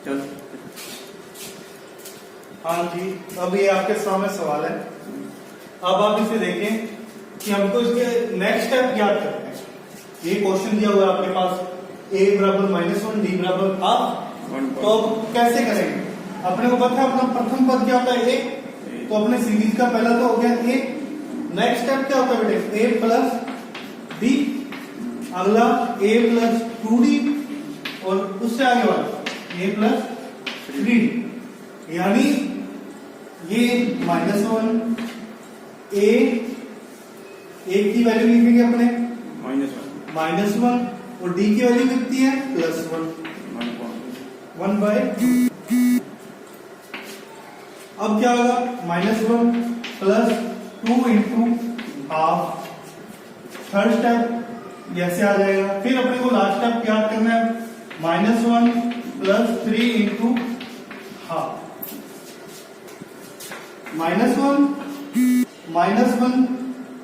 चल। हाँ जी, अब ये आपके सामने सवाल है। अब आप इसे देखें कि हमको इसके नेक्स्ट स्टेप याद करना है। ये क्वेश्चन दिया हुआ है आपके पास, a बराबर -1 d बराबर ½ तो अब कैसे करेंगे? अपने को पता है अपना प्रथम पद क्या होता है a, तो अपने सीरीज का पहला तो हो गया a। नेक्स्ट स्टेप क्या होता है बेटे? a प्लस b, अगला a प्लस 2d और उससे आगे वाला a प्लस 3d, यानी ये -1 a की वैल्यू लिखेंगे अपने -1 और d की वैल्यू कितनी है? +1 1/2। अब क्या होगा? -1 plus 2 into half. Third step जैसे आ जाएगा। फिर अपने को लास्ट स्टेप याद करना है, -1 प्लस 3 इंटू हाफ। -1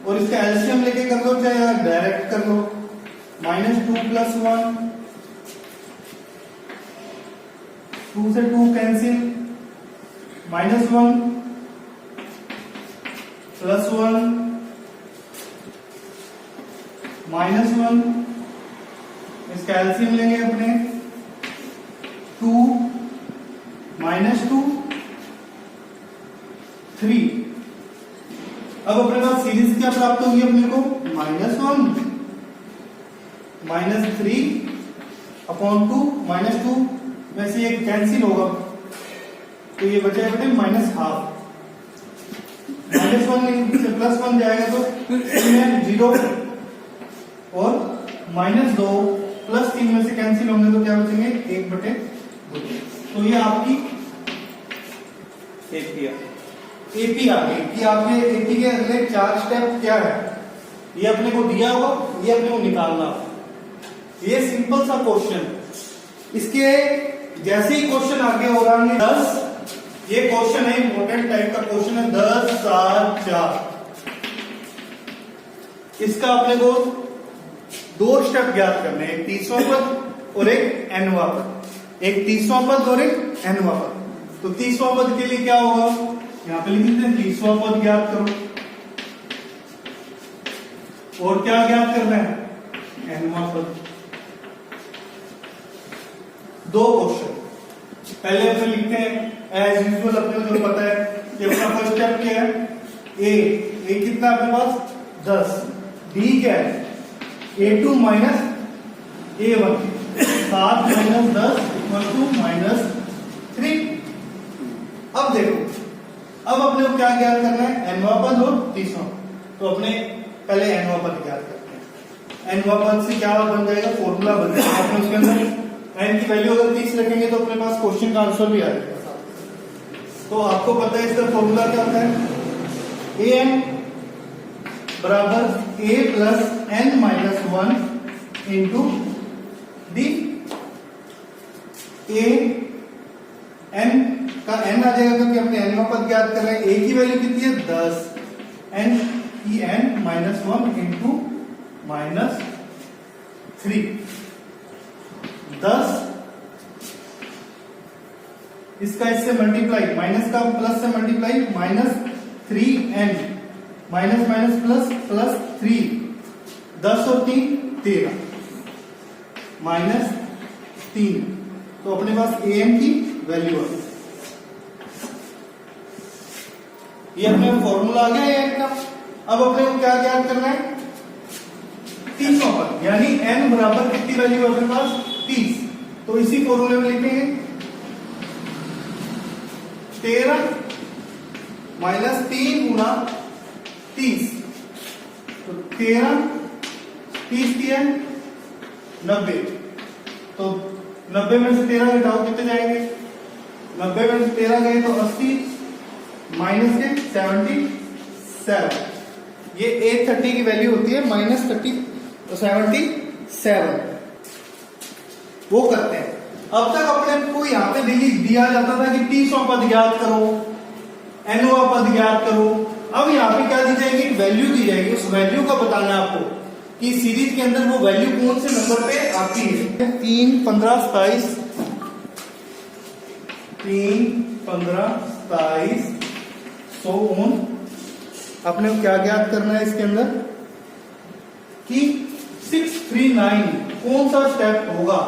और इसका एलसीएम लेके कर लो, चाहे डायरेक्ट कर लो। -2 + 1, 2 से 2 कैंसिल, -1 + 1 -1, इसका एलसीएम लेंगे अपने 2 -2 3। अब अपने पास सीरीज क्या प्राप्त होगी अपने को? -1 -3/2 -2 में से ये कैंसिल होगा तो ये बचेगा बेटे -½ -1 से +1 जाएगा तो 0 और -2 + 3 में से कैंसिल होंगे तो क्या बचेंगे? 1/2। तो ये आपकी एपी आ गई कि आपके एपी के अगले 4 स्टेप क्या है, ये अपने को दिया होगा, ये अपने को निकालना होगा। ये सिंपल सा क्वेश्चन, इसके जैसे ही क्वेश्चन आगे हो रहा है 10, ये क्वेश्चन है इंपॉर्टेंट टाइप का क्वेश्चन है, 10 7 4। इसका अपने को 2 स्टेप ज्ञात करने हैं, एक 30वां पद और एक nवां पद। एक 30वां पद और एक nवां पद। तो 30वां पद के लिए क्या होगा? यहां पे लिख देते हैं 30वां पद ज्ञात करो। और क्या ज्ञात करना है? nवां पद। 2 क्वेश्चन पहले अपने लिखते हैं एज यूजुअल। अपने को जो पता है कि अपना फर्स्ट स्टेप क्या है? a कितना अपने पास? 10। d क्या है? a2 - a1, 7 - 10 = -3। अब देखो, अब अपने को क्या ज्ञात करना है? nवां पद और 30वां। तो अपने पहले nवां पद ज्ञात करते हैं। nवां पद से क्या बन जाएगा? फॉर्मूला बन जाएगा। अपने उसके अंदर n की वैल्यू अगर 30 रखेंगे तो अपने पास क्वेश्चन का आंसर भी आ जाएगा। तो आपको पता है इसका फॉर्मूला क्या होता है? an बराबर a + n - 1 into d। a n का n आ जाएगा क्योंकि हमने nवां पद ज्ञात कर रहे हैं। a की वैल्यू कितनी है? 10। n की n - 1 इंटू -3। 10 इसका इससे मल्टीप्लाई, माइनस का प्लस से मल्टीप्लाई, -3n प्लस 3, 10 और 3 13 -3। तो अपने पास an की वैल्यू है। ये अपने फॉर्मूला आ गया an का। अब अपने को क्या ज्ञात करना है? 30वां पद, यानी n बराबर कितनी वैल्यू है अपने पास? 30। तो इसी फॉर्मूले में लिखेंगे 13 - 3 × 30। तो 13 30 दिया 90। तो 90 में से 13 घटाओ, कितने जाएंगे? 90 में से 13 गए तो 80 माइनस के 77। ये 830 की वैल्यू होती है, -77 वो करते हैं। अब तक अपने को यहाँ पे दिया जाता था कि 30वां पद ज्ञात करो, nवां पद ज्ञात करो। अब यहाँ पे क्या दी जाएगी? वैल्यू दी जाएगी। उस वैल्यू का बताना है आपको कि सीरीज के अंदर वो वैल्यू कौन से नंबर पे आती है। 3 15 27 3, 15, 27, 100 ओम। अपने को क्या ज्ञात करना है इसके अंदर कि 639 कौन सा स्टेप होगा।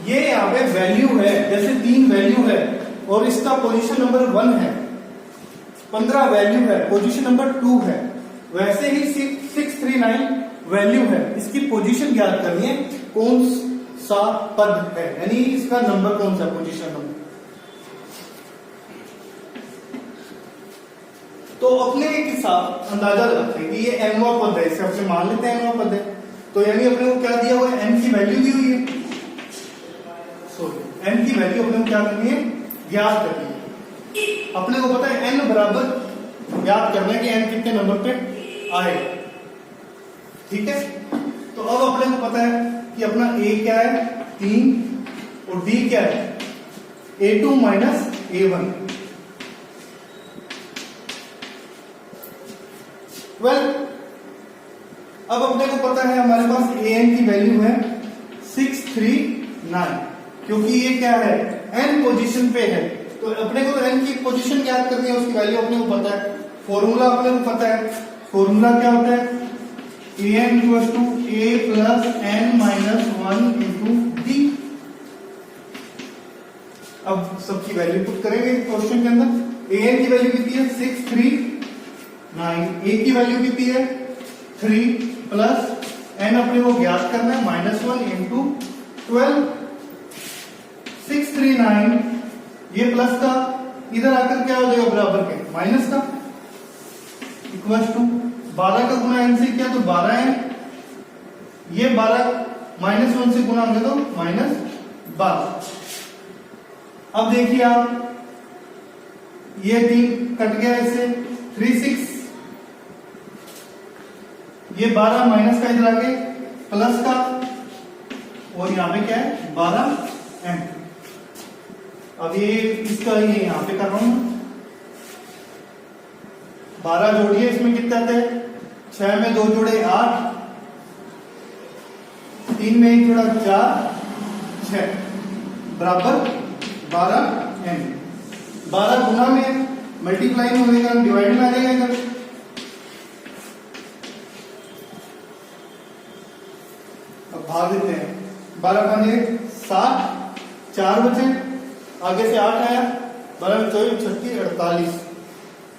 ये यहाँ पे वैल्यू है, जैसे 3 वैल्यू है और इसका पोजीशन नंबर 1 है, 15 वैल्यू है, पोजीशन नंबर 2 है, वैसे ही 639 वैल्यू है, इसकी पोजीशन ज्ञात करनी है कौन सा पद है, यानी इसका नंबर कौन सा, पोजीशन नंबर। तो अपने एक हिसाब अंदाजा लगाते हैं कि ये nवां पद है, इसे अपने मान लेते हैं nवां पद है, तो यानी अपने को क्या दिया हुआ है, n की वैल्यू दी हुई है, सॉरी n की वैल्यू अपने को क्या करनी है, ज्ञात करनी है। अपने को पता है n बराबर ज्ञात करना है कि n कितने नंबर पे आएगा, ठीक है। तो अब अपने को पता है कि अपना a क्या है 3 और d क्या है a2 माइनस a1। वेल अब अपने को पता है हमारे पास an की वैल्यू है 639, क्योंकि ये क्या है n पोजीशन पे है, तो अपने को n की पोजीशन ज्ञात करनी है, उसकी वैल्यू अपने को पता है, फॉर्मूला अपने को पता है। फॉर्मूला क्या होता है, an equals to a plus n minus 1 into d। अब सबकी वैल्यू पुट करेंगे क्वेश्चन के अंदर। an की वैल्यू कितनी है 639, a की वैल्यू कितनी है 3 प्लस n अपने को ज्ञात करना है -1 इंटू 12। 639 ये प्लस का इधर आकर क्या हो जाएगा बराबर के माइनस का, इक्वल्स टू 12 का गुना n से किया तो 12 है, ये 12 -1 से गुना होंगे तो -12। अब देखिए आप ये 3 कट गया इससे 3 6, ये 12 माइनस का इधर आके प्लस का, और यहां पे क्या है 12m। अब ये इसका ये यहां पे कर रहा हूं, 12 जोड़िए, इसमें कितने आते हैं 6 में 2 जोड़े 8, 3 में 1 जोड़ा 4, 6 बराबर 12m। 12 गुना में मल्टीप्लाई में होगा, डिवाइड में आ जाएगा इधर। अब भाग देते हैं, 12 5 7, 4 बचे, आगे से 8 आया, 12 24 36 48,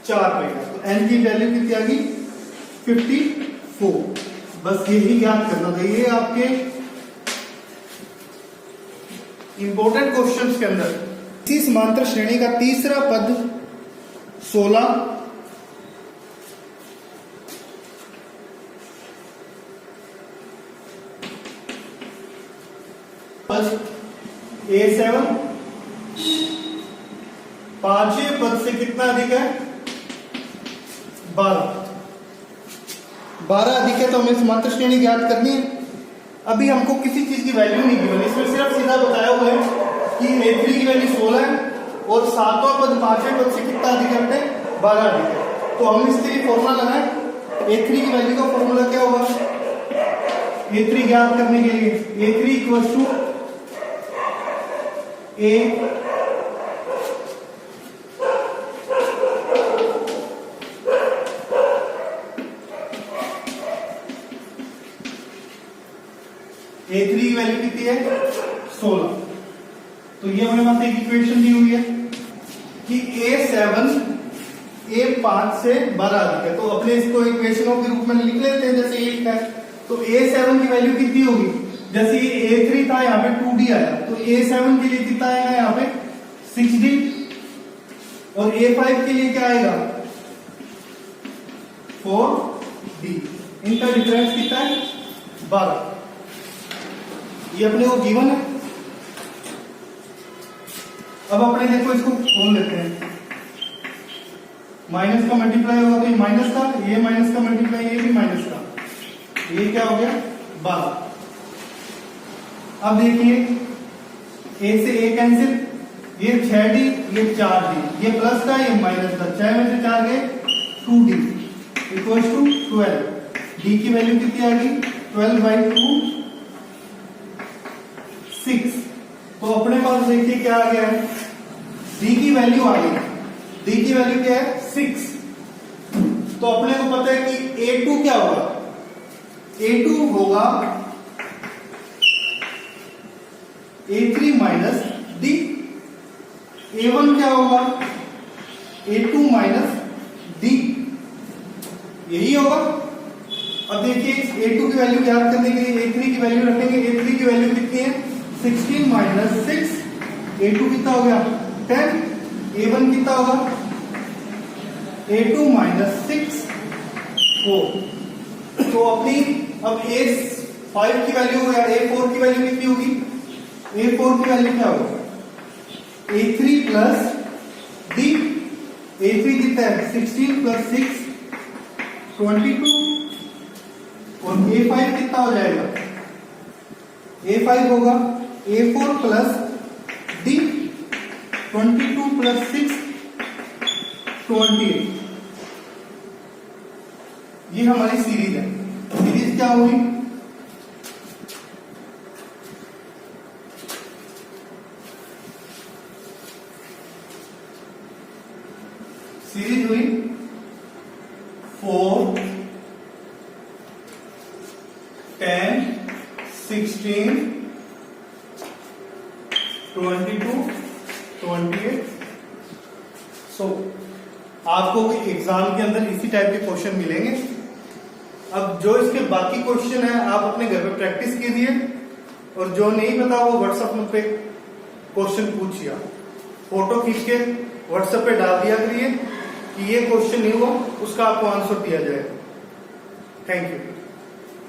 4 पे। तो n की वैल्यू कितनी आ गई 54। बस यही ज्ञात करना था, ये आपके इंपॉर्टेंट क्वेश्चंस के अंदर। इसी समांतर श्रेणी का तीसरा पद 16 A7 पांचवें पद से कितना अधिक है 12 अधिक है, तो हमें समांतर श्रेणी ज्ञात करनी है। अभी हमको किसी चीज की वैल्यू नहीं गिवन, इसमें सिर्फ सीधा बताया हुआ है कि A3 की वैल्यू 16 है और 7वां पद 5वें पद से कितना अधिक है अपने 12 अधिक है। तो हम इसके लिए फॉर्मूला लगाएं, A3 की वैल्यू का फॉर्मूला क्या होगा, A3 ज्ञात करने के लिए A3 equals to A A3 की वैल्यू कितनी है 16। तो ये हमारे पास एक इक्वेशन दी हुई है कि A7 A5 से 12 अधिक है, तो अपने इसको इक्वेशनों के रूप में लिख लेते हैं, जैसे 1 है तो A7 की वैल्यू कितनी होगी, जैसे ये A3 था यहाँ पे 2D आया, तो A7 के लिए कितना आएगा यहाँ पे 6D, और A5 के लिए क्या आएगा 4D। इनका डिफरेंस कितना है 12। ये अपने को गिवन है। अब अपने देखो इसको खोल लेते हैं, माइनस का मल्टीप्लाई होगा तो ये माइनस का, ये माइनस का मल्टीप्लाई, ये भी माइनस का, ये क्या हो गया 12। अब देखिए A से A कैंसिल, ये 6D ये 4D, ये प्लस का ये माइनस का, 6 में से 4 गए 2D इक्वल्स टू 12। D की वैल्यू कितनी आ गई 12/2 6। तो अपने पास देखिए क्या आ गया है डी की वैल्यू आ गई, डी की वैल्यू क्या है 6। तो अपने को पता है कि A2 क्या होगा, A2 होगा A3 माइनस डी। A1 क्या होगा, A2 माइनस डी, यही होगा। अब देखिए A2 की वैल्यू याद करने के लिए A3 की वैल्यू रखेंगे। A3 की वैल्यू कितनी है 16 माइनस 6, A2 कितना हो गया 10, A1 कितना होगा A2 माइनस 6 4। तो अपनी अब A5 की वैल्यू हो गया, A4 की वैल्यू कितनी होगी, A4 की वैल्यू क्या होगा A3 प्लस डी। A3 कितना है 16 प्लस 6 22, और A5 कितना हो जाएगा, A5 होगा A4 प्लस डी, 22 प्लस 6 28। ये हमारी सीरीज है। सीरीज क्या हुई, सीरीज हुई 4 10 16 22 28। सो आपको एग्जाम के अंदर इसी टाइप के क्वेश्चन मिलेंगे। अब जो इसके बाकी क्वेश्चन है आप अपने घर पे प्रैक्टिस कीजिए, और जो नहीं पता वो व्हाट्सएप पे क्वेश्चन पूछिए, फोटो खींच के व्हाट्सएप पे डाल दिया करिए कि ये क्वेश्चन नहीं हुआ, उसका आपको आंसर दिया जाएगा। Thank you.